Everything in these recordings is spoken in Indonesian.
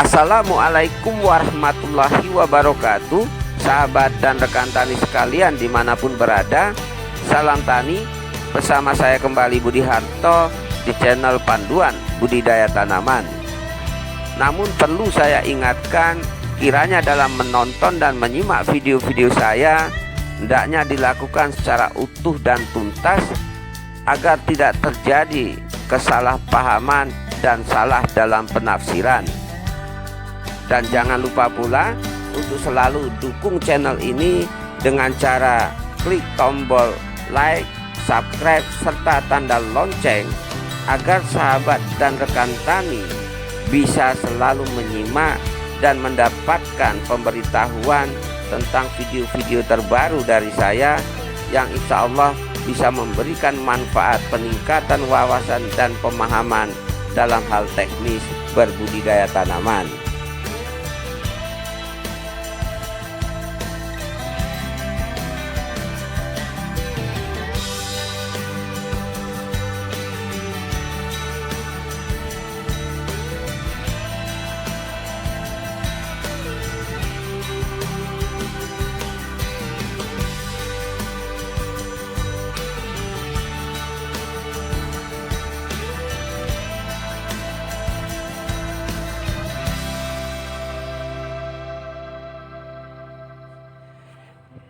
Assalamualaikum warahmatullahi wabarakatuh. Sahabat dan rekan tani sekalian dimanapun berada, salam tani. Bersama saya kembali Budi Harto di channel Panduan Budidaya Tanaman. Namun perlu saya ingatkan, kiranya dalam menonton dan menyimak video-video saya, hendaknya dilakukan secara utuh dan tuntas agar tidak terjadi kesalahpahaman dan salah dalam penafsiran. Dan jangan lupa pula untuk selalu dukung channel ini dengan cara klik tombol like, subscribe, serta tanda lonceng agar sahabat dan rekan tani bisa selalu menyimak dan mendapatkan pemberitahuan tentang video-video terbaru dari saya yang insya Allah bisa memberikan manfaat peningkatan wawasan dan pemahaman dalam hal teknis berbudidaya tanaman.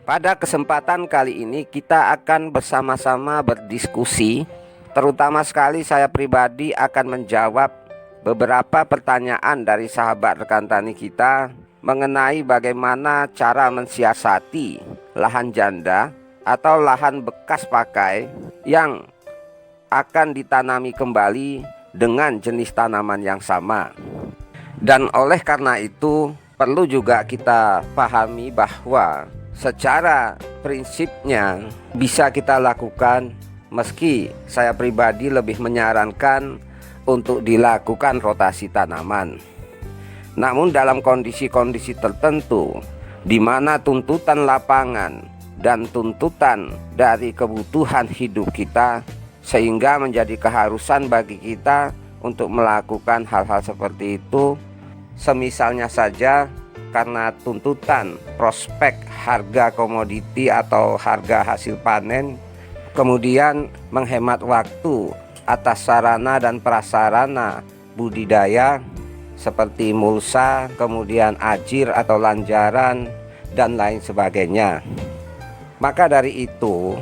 Pada kesempatan kali ini kita akan bersama-sama berdiskusi. Terutama sekali saya pribadi akan menjawab beberapa pertanyaan dari sahabat rekan tani kita mengenai bagaimana cara mensiasati lahan janda atau lahan bekas pakai yang akan ditanami kembali dengan jenis tanaman yang sama. Dan oleh karena itu perlu juga kita pahami bahwa secara prinsipnya bisa kita lakukan, meski saya pribadi lebih menyarankan untuk dilakukan rotasi tanaman. Namun dalam kondisi-kondisi tertentu di mana tuntutan lapangan dan tuntutan dari kebutuhan hidup kita, sehingga menjadi keharusan bagi kita untuk melakukan hal-hal seperti itu. Semisalnya saja karena tuntutan prospek harga komoditi atau harga hasil panen, kemudian menghemat waktu atas sarana dan prasarana budidaya seperti mulsa, kemudian ajir atau lanjaran, dan lain sebagainya. Maka dari itu,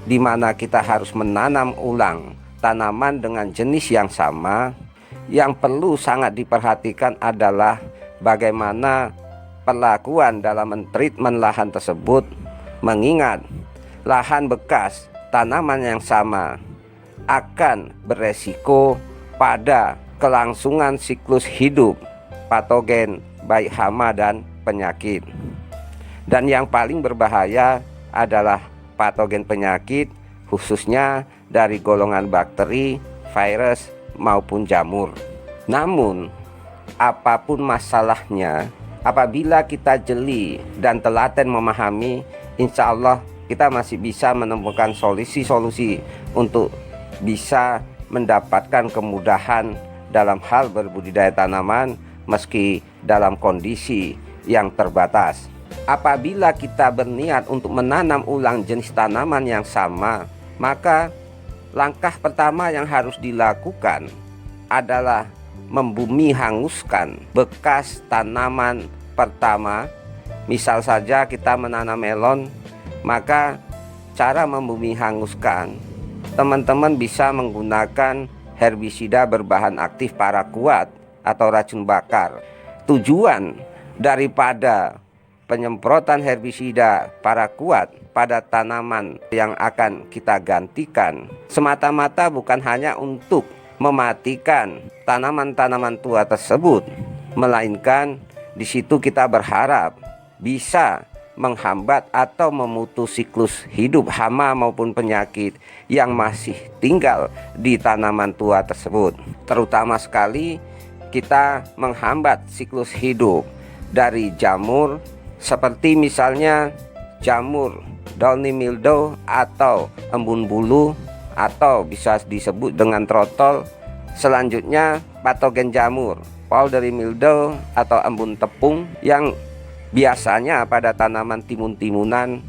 di mana kita harus menanam ulang tanaman dengan jenis yang sama, yang perlu sangat diperhatikan adalah bagaimana perlakuan dalam mentreatment lahan tersebut, mengingat lahan bekas tanaman yang sama akan beresiko pada kelangsungan siklus hidup patogen baik hama dan penyakit. Dan yang paling berbahaya adalah patogen penyakit, khususnya dari golongan bakteri, virus maupun jamur. Namun apapun masalahnya, apabila kita jeli dan telaten memahami, insya Allah kita masih bisa menemukan solusi-solusi untuk bisa mendapatkan kemudahan dalam hal berbudidaya tanaman meski dalam kondisi yang terbatas. Apabila kita berniat untuk menanam ulang jenis tanaman yang sama, maka langkah pertama yang harus dilakukan adalah membumi hanguskan bekas tanaman pertama. Misal saja kita menanam melon, maka cara membumi hanguskan, teman-teman bisa menggunakan herbisida berbahan aktif paraquat atau racun bakar. Tujuan daripada penyemprotan herbisida paraquat pada tanaman yang akan kita gantikan semata-mata bukan hanya untuk mematikan tanaman-tanaman tua tersebut, melainkan di situ kita berharap bisa menghambat atau memutus siklus hidup hama maupun penyakit yang masih tinggal di tanaman tua tersebut. Terutama sekali kita menghambat siklus hidup dari jamur, seperti misalnya jamur downy mildew atau embun bulu, atau bisa disebut dengan trotol. Selanjutnya patogen jamur powdery mildew atau embun tepung yang biasanya pada tanaman timun-timunan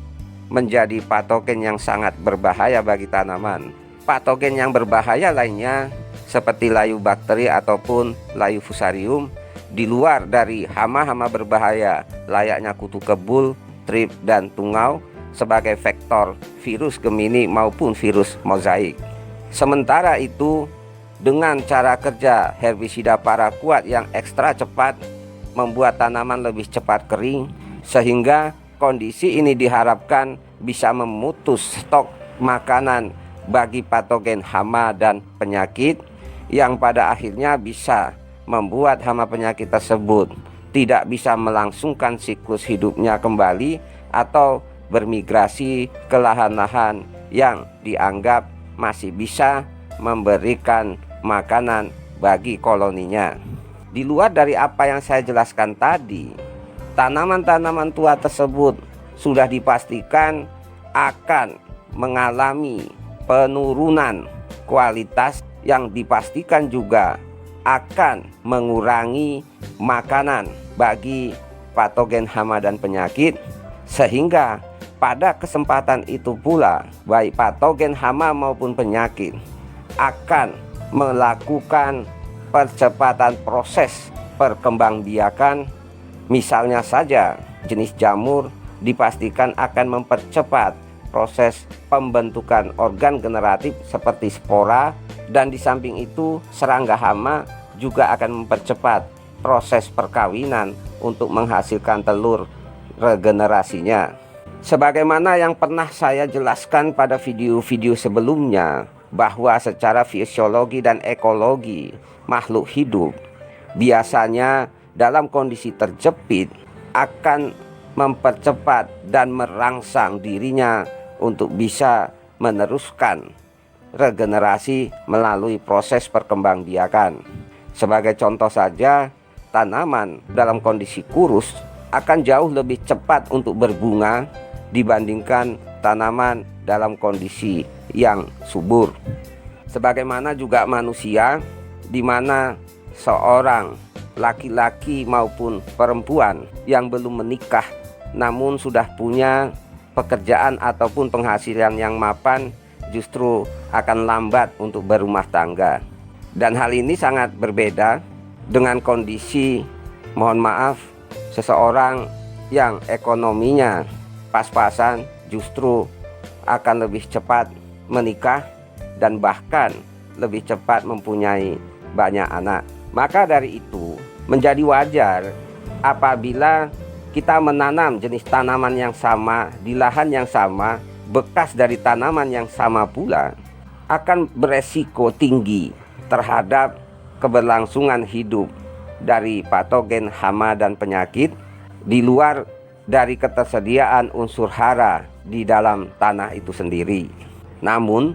menjadi patogen yang sangat berbahaya bagi tanaman. Patogen yang berbahaya lainnya seperti layu bakteri ataupun layu fusarium, di luar dari hama-hama berbahaya layaknya kutu kebul, trip, dan tungau sebagai vektor virus Gemini maupun virus mozaik. Sementara itu, dengan cara kerja herbisida paraquat yang ekstra cepat membuat tanaman lebih cepat kering, sehingga kondisi ini diharapkan bisa memutus stok makanan bagi patogen hama dan penyakit, yang pada akhirnya bisa membuat hama penyakit tersebut tidak bisa melangsungkan siklus hidupnya kembali atau bermigrasi ke lahan-lahan yang dianggap masih bisa memberikan makanan bagi koloninya. Di luar dari apa yang saya jelaskan tadi, tanaman-tanaman tua tersebut sudah dipastikan akan mengalami penurunan kualitas, yang dipastikan juga akan mengurangi makanan bagi patogen hama dan penyakit, sehingga pada kesempatan itu pula baik patogen hama maupun penyakit akan melakukan percepatan proses perkembangbiakan. Misalnya saja jenis jamur dipastikan akan mempercepat proses pembentukan organ generatif seperti spora, dan di samping itu serangga hama juga akan mempercepat proses perkawinan untuk menghasilkan telur regenerasinya. Sebagaimana yang pernah saya jelaskan pada video-video sebelumnya, bahwa secara fisiologi dan ekologi makhluk hidup biasanya dalam kondisi terjepit akan mempercepat dan merangsang dirinya untuk bisa meneruskan regenerasi melalui proses perkembangbiakan. Sebagai contoh saja, tanaman dalam kondisi kurus akan jauh lebih cepat untuk berbunga dibandingkan tanaman dalam kondisi yang subur. Sebagaimana juga manusia, di mana seorang laki-laki maupun perempuan yang belum menikah namun sudah punya pekerjaan ataupun penghasilan yang mapan, justru akan lambat untuk berumah tangga. Dan hal ini sangat berbeda dengan kondisi, mohon maaf, seseorang yang ekonominya pas-pasan justru akan lebih cepat menikah dan bahkan lebih cepat mempunyai banyak anak. Maka dari itu menjadi wajar apabila kita menanam jenis tanaman yang sama di lahan yang sama, bekas dari tanaman yang sama pula akan beresiko tinggi terhadap keberlangsungan hidup dari patogen hama dan penyakit, di luar dari ketersediaan unsur hara di dalam tanah itu sendiri. Namun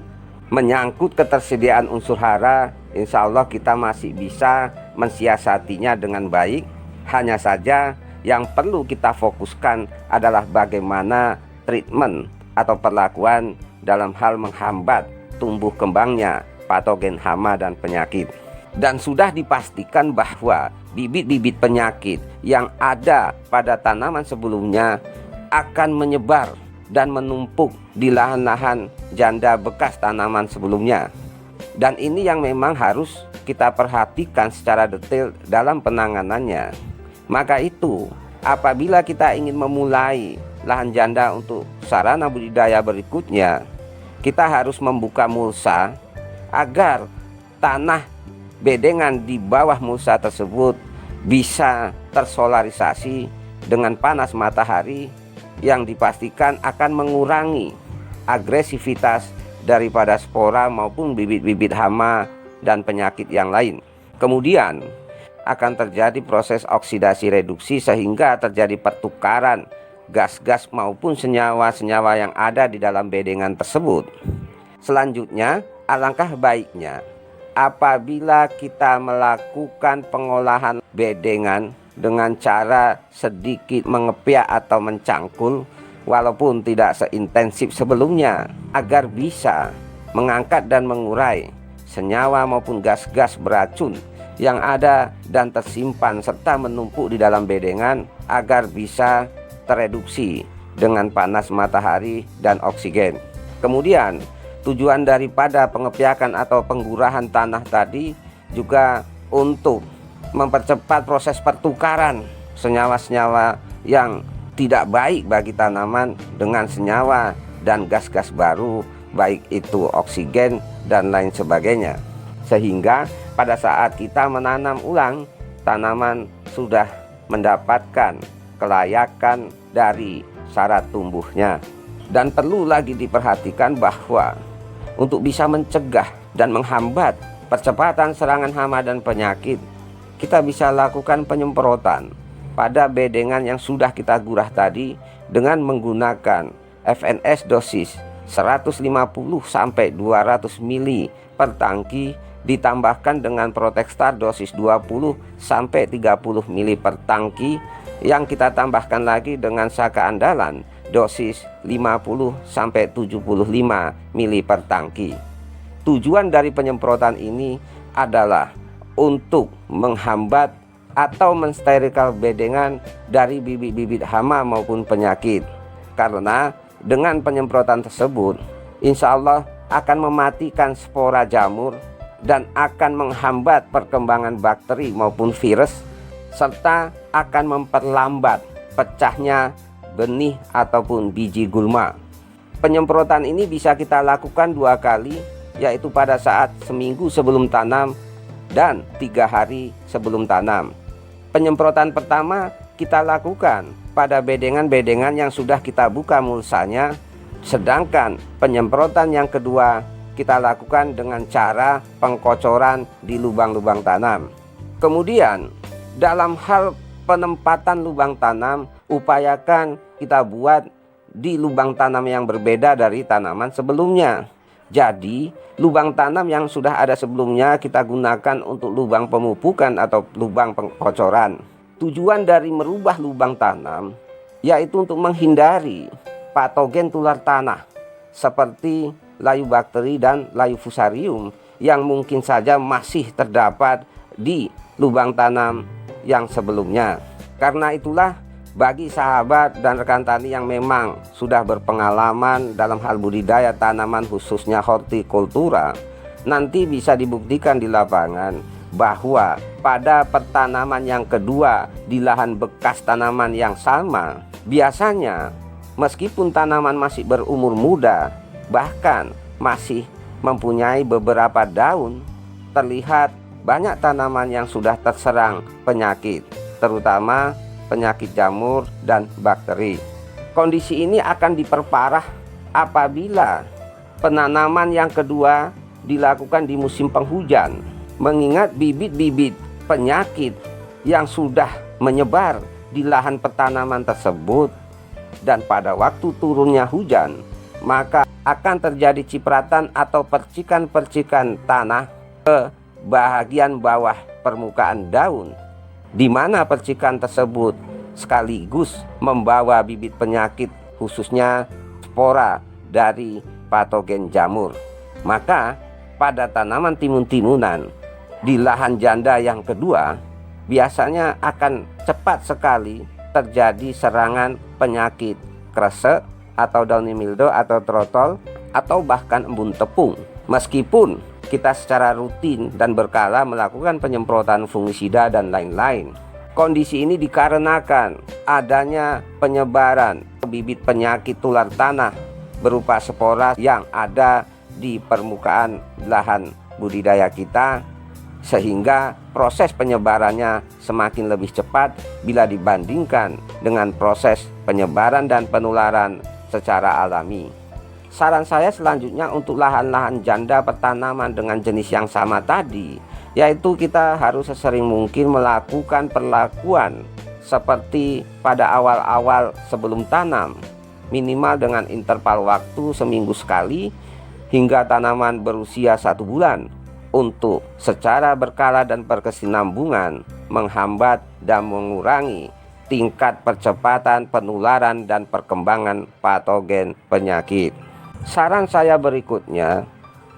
menyangkut ketersediaan unsur hara, insya Allah kita masih bisa mensiasatinya dengan baik. Hanya saja yang perlu kita fokuskan adalah bagaimana treatment atau perlakuan dalam hal menghambat tumbuh kembangnya patogen hama dan penyakit. Dan sudah dipastikan bahwa bibit-bibit penyakit yang ada pada tanaman sebelumnya akan menyebar dan menumpuk di lahan-lahan janda bekas tanaman sebelumnya. Dan ini yang memang harus kita perhatikan secara detail dalam penanganannya. Maka itu, apabila kita ingin memulai lahan janda untuk sarana budidaya berikutnya, kita harus membuka mulsa agar tanah bedengan di bawah mulsa tersebut bisa tersolarisasi dengan panas matahari yang dipastikan akan mengurangi agresivitas daripada spora maupun bibit-bibit hama dan penyakit yang lain. Kemudian akan terjadi proses oksidasi reduksi sehingga terjadi pertukaran gas-gas maupun senyawa-senyawa yang ada di dalam bedengan tersebut. Selanjutnya, alangkah baiknya apabila kita melakukan pengolahan bedengan dengan cara sedikit mengepiak atau mencangkul, walaupun tidak seintensif sebelumnya, agar bisa mengangkat dan mengurai senyawa maupun gas-gas beracun yang ada dan tersimpan serta menumpuk di dalam bedengan agar bisa tereduksi dengan panas matahari dan oksigen. Kemudian tujuan daripada pengepiakan atau penggurahan tanah tadi juga untuk mempercepat proses pertukaran senyawa-senyawa yang tidak baik bagi tanaman dengan senyawa dan gas-gas baru, baik itu oksigen dan lain sebagainya. Sehingga pada saat kita menanam ulang, tanaman sudah mendapatkan kelayakan dari syarat tumbuhnya. Dan perlu lagi diperhatikan bahwa untuk bisa mencegah dan menghambat percepatan serangan hama dan penyakit, kita bisa lakukan penyemprotan pada bedengan yang sudah kita gurah tadi dengan menggunakan FNS dosis 150 sampai 200 mili per tangki, ditambahkan dengan Protextar dosis 20 sampai 30 mili per tangki, yang kita tambahkan lagi dengan Saka Andalan dosis 50 sampai 75 mili per tangki. Tujuan dari penyemprotan ini adalah untuk menghambat atau mensterilkan bedengan dari bibit-bibit hama maupun penyakit. Karena dengan penyemprotan tersebut, insya Allah akan mematikan spora jamur dan akan menghambat perkembangan bakteri maupun virus, serta akan memperlambat pecahnya benih ataupun biji gulma. Penyemprotan ini bisa kita lakukan 2 kali, yaitu pada saat seminggu sebelum tanam dan 3 hari sebelum tanam. Penyemprotan pertama kita lakukan pada bedengan-bedengan yang sudah kita buka mulsanya, sedangkan penyemprotan yang kedua kita lakukan dengan cara pengkocoran di lubang-lubang tanam. Kemudian dalam hal penempatan lubang tanam, upayakan kita buat di lubang tanam yang berbeda dari tanaman sebelumnya. Jadi lubang tanam yang sudah ada sebelumnya kita gunakan untuk lubang pemupukan atau lubang pengkocoran. Tujuan dari merubah lubang tanam yaitu untuk menghindari patogen tular tanah seperti layu bakteri dan layu fusarium yang mungkin saja masih terdapat di lubang tanam yang sebelumnya. Karena itulah, bagi sahabat dan rekan tani yang memang sudah berpengalaman dalam hal budidaya tanaman khususnya hortikultura, nanti bisa dibuktikan di lapangan bahwa pada pertanaman yang kedua di lahan bekas tanaman yang sama, biasanya meskipun tanaman masih berumur muda, bahkan masih mempunyai beberapa daun, terlihat banyak tanaman yang sudah terserang penyakit, terutama penyakit jamur dan bakteri. Kondisi ini akan diperparah apabila penanaman yang kedua dilakukan di musim penghujan, mengingat bibit-bibit penyakit yang sudah menyebar di lahan pertanaman tersebut, dan pada waktu turunnya hujan maka akan terjadi cipratan atau percikan-percikan tanah ke bagian bawah permukaan daun, di mana percikan tersebut sekaligus membawa bibit penyakit khususnya spora dari patogen jamur. Maka pada tanaman timun-timunan di lahan janda yang kedua biasanya akan cepat sekali terjadi serangan penyakit kresek atau downy mildew atau trotol atau bahkan embun tepung. Meskipun kita secara rutin dan berkala melakukan penyemprotan fungisida dan lain-lain, kondisi ini dikarenakan adanya penyebaran bibit penyakit tular tanah berupa spora yang ada di permukaan lahan budidaya kita, sehingga proses penyebarannya semakin lebih cepat bila dibandingkan dengan proses penyebaran dan penularan secara alami. Saran saya selanjutnya untuk lahan-lahan janda pertanaman dengan jenis yang sama tadi, yaitu kita harus sesering mungkin melakukan perlakuan seperti pada awal-awal sebelum tanam, minimal dengan interval waktu seminggu sekali hingga tanaman berusia 1 bulan, untuk secara berkala dan berkesinambungan menghambat dan mengurangi tingkat percepatan penularan dan perkembangan patogen penyakit. Saran saya berikutnya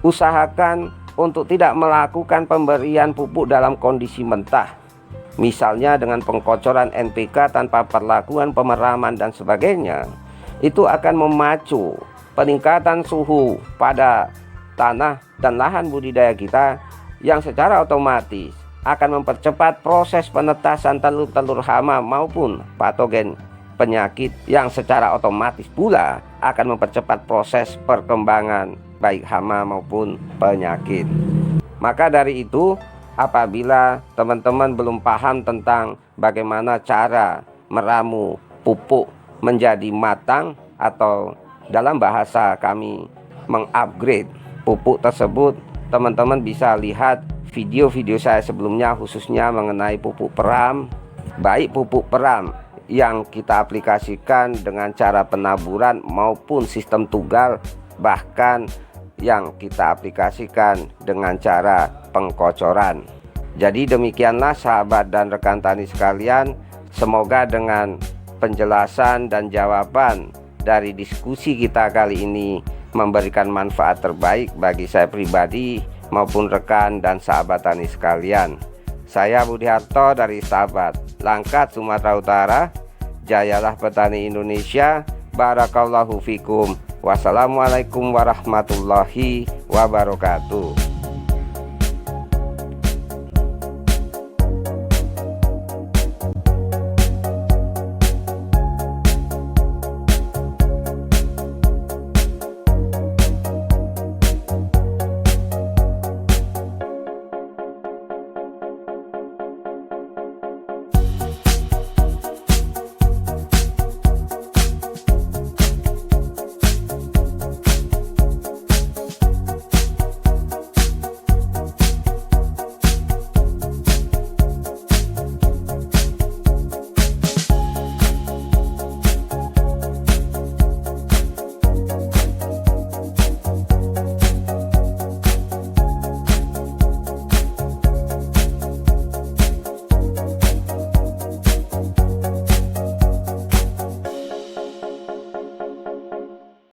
Usahakan untuk tidak melakukan pemberian pupuk dalam kondisi mentah, misalnya dengan pengkocoran NPK tanpa perlakuan pemeraman dan sebagainya. Itu akan memacu peningkatan suhu pada tanah dan lahan budidaya kita, yang secara otomatis akan mempercepat proses penetasan telur-telur hama maupun patogen penyakit, yang secara otomatis pula akan mempercepat proses perkembangan baik hama maupun penyakit. Maka dari itu, apabila teman-teman belum paham tentang bagaimana cara meramu pupuk menjadi matang, atau dalam bahasa kami mengupgrade pupuk tersebut, teman-teman bisa lihat video-video saya sebelumnya, khususnya mengenai pupuk peram, baik pupuk peram yang kita aplikasikan dengan cara penaburan maupun sistem tugal, bahkan yang kita aplikasikan dengan cara pengkocoran. Jadi demikianlah sahabat dan rekan tani sekalian, semoga dengan penjelasan dan jawaban dari diskusi kita kali ini memberikan manfaat terbaik bagi saya pribadi maupun rekan dan sahabat tani sekalian. Saya Budi Harto dari Sahabat Langkat, Sumatera Utara. Jayalah petani Indonesia. Barakallahu fikum. Wassalamualaikum warahmatullahi wabarakatuh.